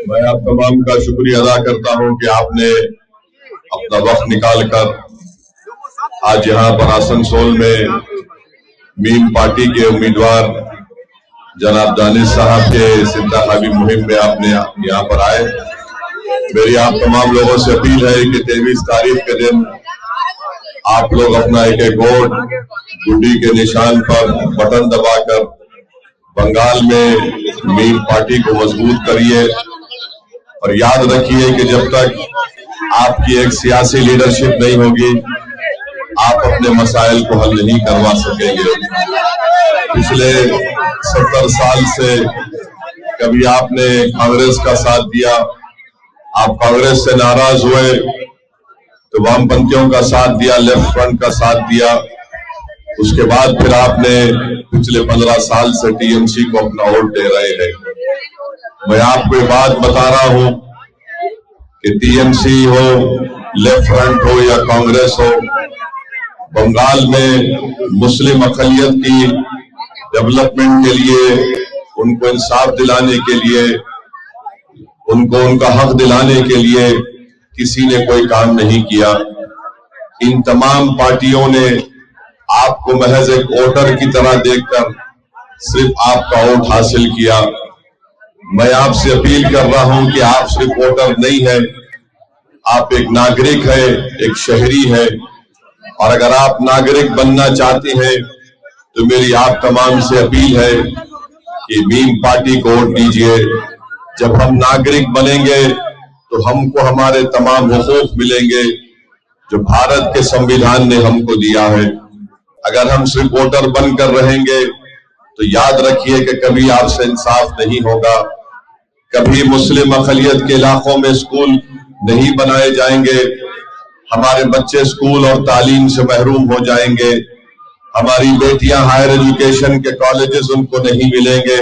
میں آپ تمام کا شکریہ ادا کرتا ہوں کہ آپ نے اپنا وقت نکال کر آج یہاں پر آسنسول میں میم پارٹی کے امیدوار جناب دانش صاحب کے انتخابی مہم میں آپ نے یہاں پر آئے۔ میری آپ تمام لوگوں سے اپیل ہے کہ 23 تاریخ کے دن آپ لوگ اپنا ایک ایک ووٹ گڈی کے نشان پر بٹن دبا کر بنگال میں میم پارٹی کو مضبوط کریے، اور یاد رکھیے کہ جب تک آپ کی ایک سیاسی لیڈرشپ نہیں ہوگی آپ اپنے مسائل کو حل نہیں کروا سکیں گے۔ پچھلے 70 سال سے کبھی آپ نے کانگریس کا ساتھ دیا، آپ کانگریس سے ناراض ہوئے تو وام پنتھیوں کا ساتھ دیا، لیفٹ فرنٹ کا ساتھ دیا، اس کے بعد پھر آپ نے پچھلے 15 سال سے ٹی ایم سی کو اپنا ووٹ دے رہے ہیں۔ میں آپ کو یہ بات بتا رہا ہوں کہ ٹی ایم سی ہو، لیفٹ فرنٹ ہو یا کانگریس ہو، بنگال میں مسلم اقلیت کی ڈیولپمنٹ کے لیے، ان کو انصاف دلانے کے لیے، ان کو ان کا حق دلانے کے لیے کسی نے کوئی کام نہیں کیا۔ ان تمام پارٹیوں نے آپ کو محض ایک ووٹر کی طرح دیکھ کر صرف آپ کا ووٹ حاصل کیا۔ میں آپ سے اپیل کر رہا ہوں کہ آپ صرف ووٹر نہیں ہیں، آپ ایک ناگرک ہے، ایک شہری ہے، اور اگر آپ ناگرک بننا چاہتے ہیں تو میری آپ تمام سے اپیل ہے کہ میم پارٹی کو ووٹ دیجیے۔ جب ہم ناگرک بنیں گے تو ہم کو ہمارے تمام حقوق ملیں گے جو بھارت کے سمویدھان نے ہم کو دیا ہے۔ اگر ہم صرف ووٹر بن کر رہیں گے تو یاد رکھیے کہ کبھی آپ سے انصاف نہیں ہوگا، کبھی مسلم اقلیت کے علاقوں میں اسکول نہیں بنائے جائیں گے، ہمارے بچے اسکول اور تعلیم سے محروم ہو جائیں گے، ہماری بیٹیاں ہائر ایجوکیشن کے کالجز ان کو نہیں ملیں گے،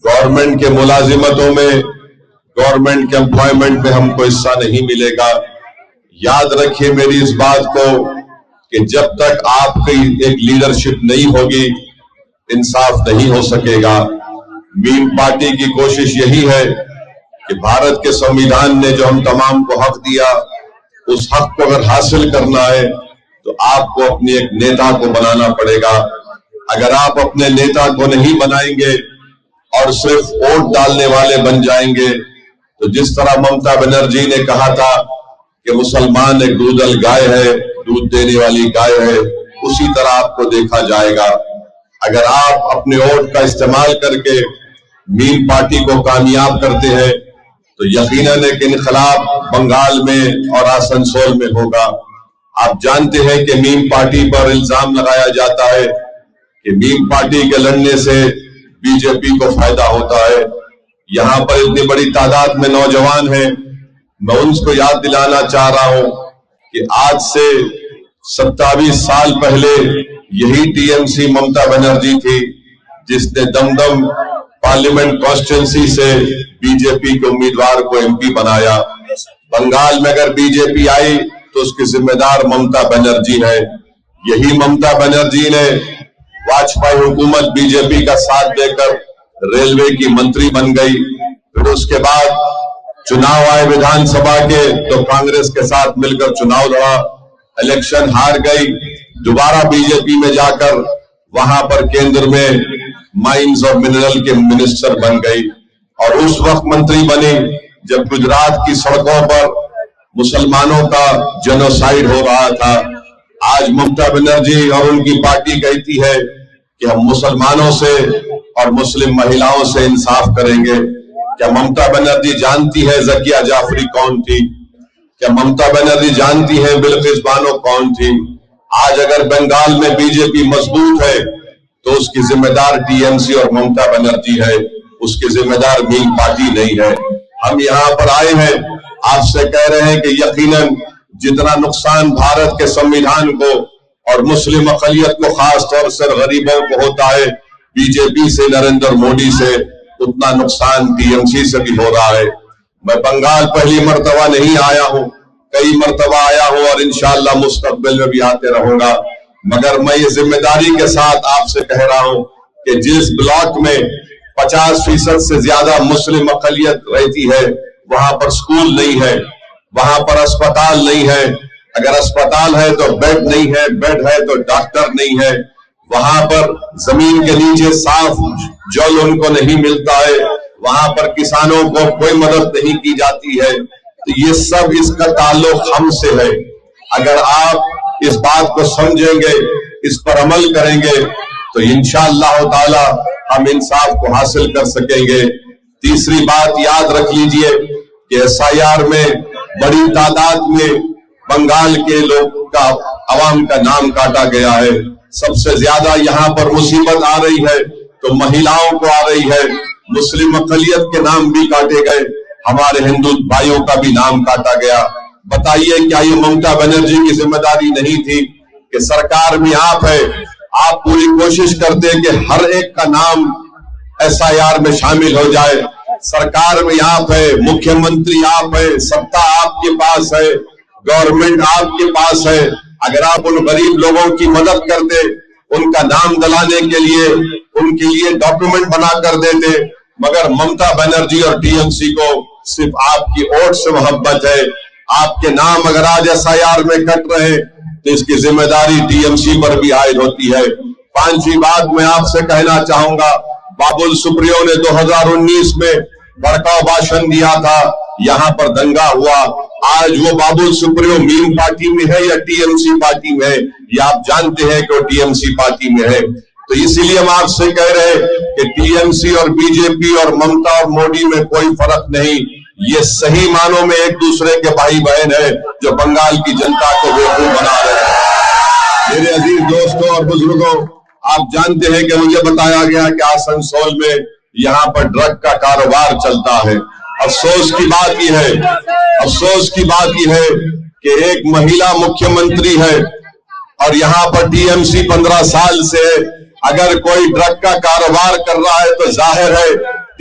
گورنمنٹ کے ملازمتوں میں، گورنمنٹ کے امپلائمنٹ میں ہم کو حصہ نہیں ملے گا۔ یاد رکھیے میری اس بات کو کہ جب تک آپ کی ایک لیڈرشپ نہیں ہوگی انصاف نہیں ہو سکے گا۔ میم پارٹی کی کوشش یہی ہے کہ بھارت کے سمویدھان نے جو ہم تمام کو حق دیا، اس حق کو اگر حاصل کرنا ہے تو آپ کو اپنی ایک نیتا کو بنانا پڑے گا۔ اگر آپ اپنے نیتا کو نہیں بنائیں گے اور صرف ووٹ ڈالنے والے بن جائیں گے تو جس طرح ممتا بنرجی نے کہا تھا کہ مسلمان ایک دودھل گائے ہے، دودھ دینے والی گائے ہے، اسی طرح آپ کو دیکھا جائے گا۔ اگر آپ اپنے ووٹ کا استعمال کر کے میم پارٹی کو کامیاب کرتے ہیں تو یقیناً ایک انقلاب بنگال میں اور آسنسول میں ہوگا۔ آپ جانتے ہیں کہ میم پارٹی پر الزام لگایا جاتا ہے کہ میم پارٹی کے لڑنے سے بی جے پی کو فائدہ ہوتا ہے۔ یہاں پر اتنی بڑی تعداد میں نوجوان ہیں، میں ان کو یاد دلانا چاہ رہا ہوں کہ آج سے 27 سال پہلے یہی T M C Mamata Banerjee تھی جس نے دمدم پارلیمنٹ کانسٹیٹوئنسی سے بی جے پی کے امیدوار کو ایم پی بنایا۔ بنگال میں اگر بی جے پی آئی تو اس کی ذمہ دار ممتا بنرجی ہے۔ یہی ممتا بنرجی نے واجپئی حکومت بی جے پی کا ساتھ دے کر ریلوے کی منتری بن گئی، پھر اس کے بعد چناؤ آئے ودھان سبھا کے تو کانگریس کے ساتھ مل کر چناؤ لڑا، الیکشن ہار گئی، دوبارہ بی جے پی میں جا کر وہاں پر کیندر میں مائنز اور منرل کے منسٹر بن گئی، اور اس وقت منتری بنی جب گجرات کی سڑکوں پر مسلمانوں کا جنوسائیڈ ہو رہا تھا۔ آج ممتا بنرجی اور ان کی پارٹی کہتی ہے کہ ہم مسلمانوں سے اور مسلم مہیلاؤں سے انصاف کریں گے۔ کیا ممتا بنرجی جانتی ہے ذکیہ جعفری کون تھی؟ کیا ممتا بنرجی جانتی ہے بلقیس بانو کون تھی؟ آج اگر بنگال میں بی جے پی مضبوط ہے تو اس کی ذمہ دار ٹی ایم سی اور ممتا بنرجی ہے، اس کی ذمہ دار میم پارٹی نہیں ہے۔ ہم یہاں پر آئے ہیں، آپ سے کہہ رہے ہیں کہ یقیناً جتنا نقصان بھارت کے سمویدھان کو اور مسلم اقلیت کو خاص طور سے غریبوں کو ہوتا ہے بی جے پی سے، نریندر مودی سے، اتنا نقصان ٹی ایم سی سے بھی ہو رہا ہے۔ میں بنگال پہلی مرتبہ نہیں آیا ہوں، کئی مرتبہ آیا ہوں اور انشاءاللہ مستقبل میں بھی آتے رہوں گا، مگر میں یہ ذمہ داری کے ساتھ آپ سے کہہ رہا ہوں کہ جس بلاک میں 50% سے زیادہ مسلم اقلیت رہتی ہے، وہاں پر سکول نہیں ہے، وہاں پر اسپتال نہیں ہے، اگر اسپتال ہے تو بیڈ نہیں ہے، بیڈ ہے تو ڈاکٹر نہیں ہے، وہاں پر زمین کے نیچے صاف جل ان کو نہیں ملتا ہے، وہاں پر کسانوں کو کوئی مدد نہیں کی جاتی ہے. تو یہ سب اس کا تعلق ہم سے ہے. اگر آپ اس بات کو سمجھیں گے، اس پر عمل کریں گے تو انشاءاللہ تعالی ہم انصاف کو حاصل کر سکیں گے. تیسری بات یاد رکھ لیجئے کہ SIR میں بڑی تعداد میں بنگال کے لوگ کا عوام کا نام کاٹا گیا ہے. سب سے زیادہ یہاں پر مصیبت آ رہی ہے تو مہیلاؤں کو آ رہی ہے. مسلم اقلیت کے نام بھی کاٹے گئے، ہمارے ہندو بھائیوں کا بھی نام کاٹا گیا. بتائیے کیا یہ ممتا بنرجی کی ذمہ داری نہیں تھی کہ سرکار میں آپ ہے، آپ پوری کوشش کرتے کہ ہر ایک کا نام SIR میں شامل ہو جائے. سرکار میں آپ ہے، مکھیہ منتری آپ ہے، ستا آپ کے پاس ہے، گورنمنٹ آپ کے پاس ہے. اگر آپ ان غریب لوگوں کی مدد کرتے، ان کا نام دلانے کے لیے ان کے لیے ڈاکومنٹ بنا کر دیتے، مگر ممتا بنرجی اور TMC کو صرف آپ کی ووٹ سے محبت ہے. آپ کے نام اگر آج SIR میں کٹ رہے تو اس کی ذمہ داری TMC پر بھی عائد ہوتی ہے. پانچویں بات میں آپ سے کہنا چاہوں گا، بابل سپریو نے 2019 میں بڑکاؤ بھاشن دیا تھا، یہاں پر دنگا ہوا. آج وہ بابل سپریو میم پارٹی میں ہے یا TMC پارٹی میں ہے؟ یہ آپ جانتے ہیں کہ وہ TMC پارٹی میں ہے. تو اسی لیے ہم آپ سے کہہ رہے کہ TMC اور BJP اور ممتا اور مودی میں کوئی فرق نہیں. یہ صحیح معنوں میں ایک دوسرے کے بھائی بہن ہیں جو بنگال کی جنتا کو بیوقوف بنا رہے ہیں. میرے عزیز دوستوں اور بزرگوں، آپ جانتے ہیں کہ مجھے بتایا گیا کہ آسنسول میں یہاں پر ڈرگ کا کاروبار چلتا ہے. افسوس کی بات یہ ہے کہ ایک مہیلا مکھیہ منتری ہے اور یہاں پر TMC 15 سال سے اگر کوئی ڈرگ کا کاروبار کر رہا ہے تو ظاہر ہے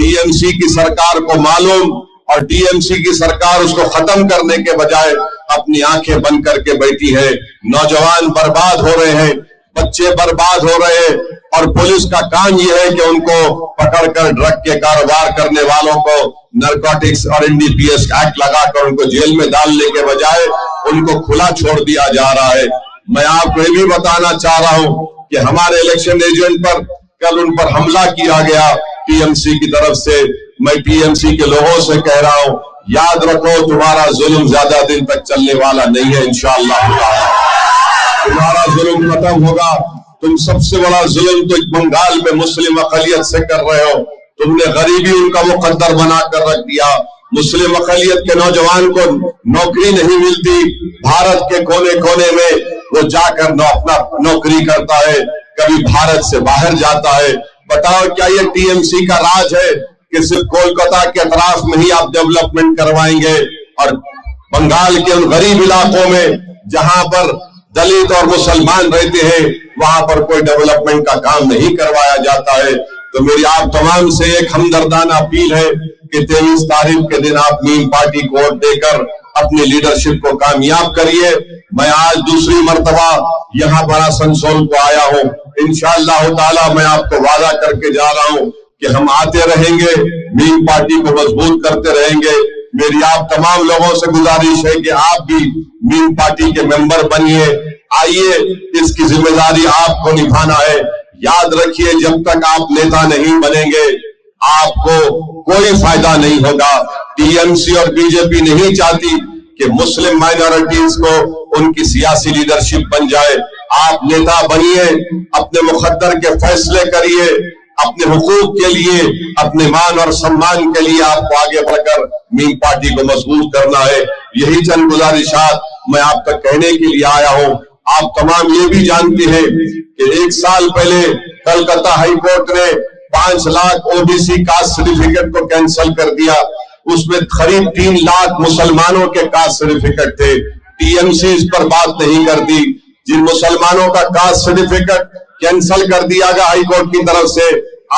TMC کی سرکار کو معلوم، اور TMC کی سرکار اس کو ختم کرنے کے بجائے اپنی آنکھیں بند کر کے بیٹھی ہے. نوجوان برباد ہو رہے ہیں، بچے برباد ہو رہے ہیں، اور پولیس کا کام یہ ہے کہ ان کو پکڑ کر ڈرگ کے کاروبار کرنے والوں کو نارکوٹکس اور NDPS ایکٹ لگا کر ان کو جیل میں ڈالنے کے بجائے ان کو کھلا چھوڑ دیا جا رہا ہے. میں آپ کو یہ بھی بتانا چاہ رہا ہوں کہ ہمارے الیکشن ایجنٹ پر کل ان پر حملہ کیا گیا TMC کی طرف سے. میں TMC کے لوگوں سے کہہ رہا ہوں، یاد رکھو تمہارا ظلم زیادہ دن تک چلنے والا نہیں ہے. انشاءاللہ تمہارا ظلم ختم ہوگا. تم سب سے بڑا ظلم تو بنگال میں مسلم اقلیت سے کر رہے ہو. تم نے غریبی ان کا مقدر بنا کر رکھ دیا. مسلم اقلیت کے نوجوان کو نوکری نہیں ملتی. بھارت کے کونے کونے میں وہ جا کر اپنا نوکری کرتا ہے، کبھی بھارت سے باہر جاتا ہے. بتاؤ کیا یہ TMC کا راج ہے کہ صرف کولکاتہ کے اطراف میں ہی آپ ڈیولپمنٹ کروائیں گے اور بنگال کے ان غریب علاقوں میں جہاں پر دلت اور مسلمان رہتے ہیں وہاں پر کوئی ڈیولپمنٹ کا کام نہیں کروایا جاتا ہے؟ تو میری آپ تمام سے ایک ہمدردانہ اپیل ہے کہ 23 تاریخ کے دن آپ میم پارٹی کو ووٹ دے کر اپنی لیڈرشپ کو کامیاب کریے. میں آج دوسری مرتبہ یہاں پر آسنسول کو آیا ہوں. انشاءاللہ تعالی میں آپ کو وعدہ کر کے جا رہا ہوں کہ ہم آتے رہیں گے، میم پارٹی کو مضبوط کرتے رہیں گے. میری آپ تمام لوگوں سے گزارش ہے کہ آپ بھی میم پارٹی کے ممبر بنیے. آئیے، اس کی ذمہ داری آپ کو نبھانا ہے. یاد رکھیے جب تک آپ نیتا نہیں بنیں گے آپ کو کوئی فائدہ نہیں ہوگا. TMC اور BJP نہیں چاہتی کہ مسلم مائنورٹیز کو ان کی سیاسی لیڈرشپ بن جائے. آپ نیتا بنیے، اپنے مقدر کے فیصلے کریے، اپنے حقوق کے لیے، اپنے مان اور سمان کے لیے آپ کو آگے بڑھ کر میم پارٹی کو مضبوط کرنا ہے. یہی چند گزارشات میں آپ تک کہنے کے لیے آیا ہوں. آپ تمام یہ بھی جانتے ہیں کہ 1 سال پہلے کلکتہ ہائی کورٹ نے 5 لاکھ OBC کاسٹ سرٹیفکیٹ کو کینسل کر دیا. اس میں قریب 3 لاکھ مسلمانوں کے کاسٹ سرٹیفکیٹ تھے. TMC اس پر بات نہیں کرتی. جن مسلمانوں کا کاسٹ سرٹیفکیٹ کینسل کر دیا گیا ہائی کورٹ کی طرف سے،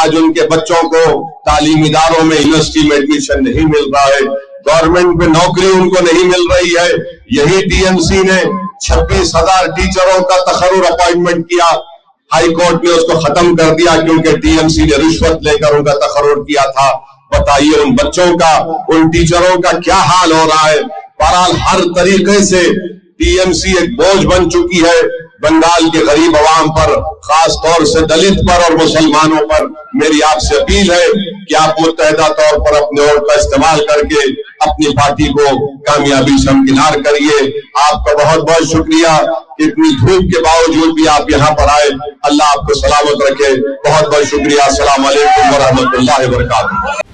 آج ان کے بچوں کو تعلیمی اداروں میں یونیورسٹی میں ایڈمیشن نہیں مل رہا ہے، گورنمنٹ میں نوکری ان کو نہیں مل رہی ہے. یہی TMC نے 26,000 ٹیچروں کا تقرر اپائنٹمنٹ کیا. ہائی کورٹ نے اس کو ختم کر دیا کیونکہ ٹی ایم سی نے رشوت لے کر ان کا تقرر کیا تھا. بتائیے ان بچوں کا، ان ٹیچروں کا کیا حال ہو رہا ہے. بہرحال ہر طریقے سے ٹی ایم سی ایک بوجھ بن چکی ہے بنگال کے غریب عوام پر، خاص طور سے دلت پر اور مسلمانوں پر. میری آپ سے اپیل ہے کہ آپ متحدہ طور پر اپنے ووٹ کا استعمال کر کے اپنی پارٹی کو کامیابی سے ہمکنار کریے. آپ کا بہت بہت شکریہ. اتنی دھوپ کے باوجود بھی آپ یہاں پر آئے. اللہ آپ کو سلامت رکھے. بہت بہت شکریہ. السلام علیکم ورحمۃ اللہ وبرکاتہ.